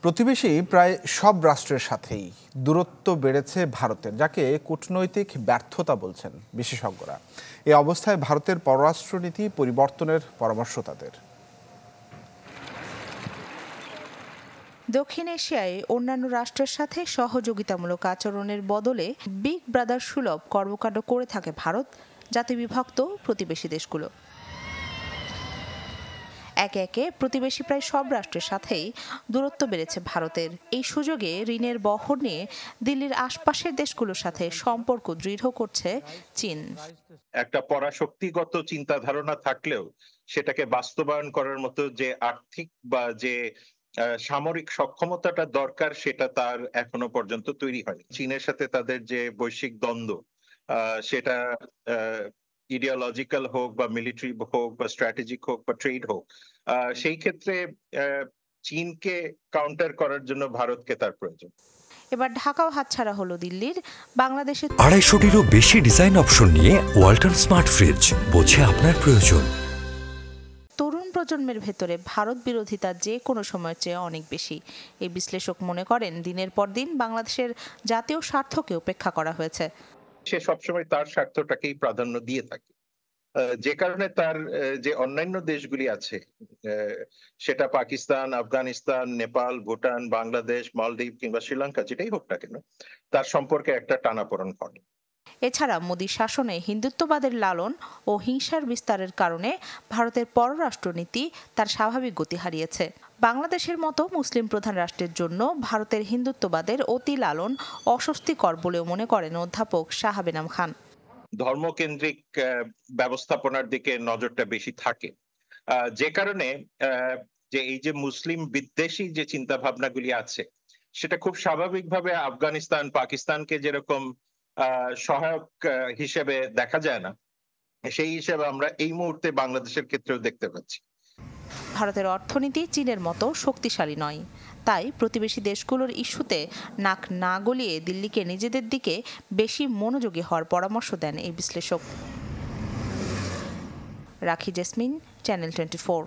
প্রতিবেশী প্রায় সব রাষ্ট্রের সাথেই দূরত্ব বেড়েছে ভারতের, যাকে কূটনৈতিক ব্যর্থতা বলছেন বিশেষজ্ঞরা। এই অবস্থায় ভারতের পররাষ্ট্রনীতি পরিবর্তনের পরামর্শ তাদের। দক্ষিণ এশিয়ায় অন্যান্য রাষ্ট্রের সাথে সহযোগিতামূলক আচরণের বদলে বিগ ব্রাদার সুলভ কর্মকাণ্ড করে থাকে ভারত, যাতে বিভক্ত প্রতিবেশী দেশগুলো। একে একে প্রতিবেশী প্রায় সব রাষ্ট্রের সাথেই দূরত্ব বেড়েছে ভারতের। এই সুযোগে ঋণের বহর নিয়ে দিল্লির আশপাশের দেশগুলোর সাথে সম্পর্ক দৃঢ় করছে চীন। একটা পরাশক্তিগত চিন্তা ধারণা থাকলেও সেটাকে বাস্তবায়ন করার মতো যে আর্থিক বা যে সামরিক সক্ষমতাটা দরকার, সেটা তার এখনো পর্যন্ত তৈরি হয়নি। চীনের সাথে তাদের যে বৈশ্বিক দ্বন্দ্ব, সেটা ইডিওলজিক্যাল হোক বা মিলিটারি হোক বা স্ট্র্যাটেজিক হোক বা ট্রেড হোক, সেই ক্ষেত্রে চীনকে কাউন্টার করার জন্য ভারতকে তার প্রয়োজন। এবার ঢাকাও হাতছাড়া হলো দিল্লির। বাংলাদেশে 250-টিরও বেশি ডিজাইন অপশন নিয়ে ওয়ালটন স্মার্ট ফ্রিজ, বোঝে আপনার প্রয়োজন। তরুণ প্রজন্মের ভেতরে ভারত বিরোধিতা যে কোনো সময়ের চেয়ে অনেক বেশি। এই বিশ্লেষক মনে করেন, দিনের পর দিন বাংলাদেশের জাতীয় স্বার্থকে উপেক্ষা করা হয়েছে। সে সবসময় তার স্বার্থটাকেই প্রাধান্য দিয়ে থাকে, যে কারণে তার যে অন্যান্য দেশগুলি আছে, সেটা পাকিস্তান, আফগানিস্তান, নেপাল, ভুটান, বাংলাদেশ, মালদ্বীপ কিংবা শ্রীলঙ্কা, যেটাই হোক না কেন, তার সম্পর্কে একটা টানাপোড়েন ঘটে। এছাড়া মোদী শাসনে হিন্দুত্ববাদের লালন ও হিংসার বিস্তারের কারণে ভারতের পররাষ্ট্রনীতি তার স্বাভাবিক গতি হারিয়েছে। বাংলাদেশের মতো মুসলিম প্রধান রাষ্ট্রের জন্য ভারতের হিন্দুত্ববাদের অতি লালন অস্বস্তিকর বলেও মনে করেন অধ্যাপক শাহাব এনাম খান। ধর্মকেন্দ্রিক ব্যবস্থাপনার দিকে নজরটা বেশি থাকে, যে কারণে যে এই যে মুসলিম বিদ্বেষী যে চিন্তা ভাবনাগুলি আছে, সেটা খুব স্বাভাবিকভাবে আফগানিস্তান, পাকিস্তানকে যেরকম সহায়ক হিসেবে দেখা যায় না, সেই হিসেবে আমরা এই মুহূর্তে বাংলাদেশের ক্ষেত্রেও দেখতে পাচ্ছি। ভারতের অর্থনীতি চীনের মতো শক্তিশালী নয়, তাই প্রতিবেশী দেশগুলোর ইস্যুতে নাক না গলিয়ে দিল্লিকে নিজেদের দিকে বেশি মনোযোগী হওয়ার পরামর্শ দেন এই বিশ্লেষক। রাখি জেসমিন, চ্যানেল 24।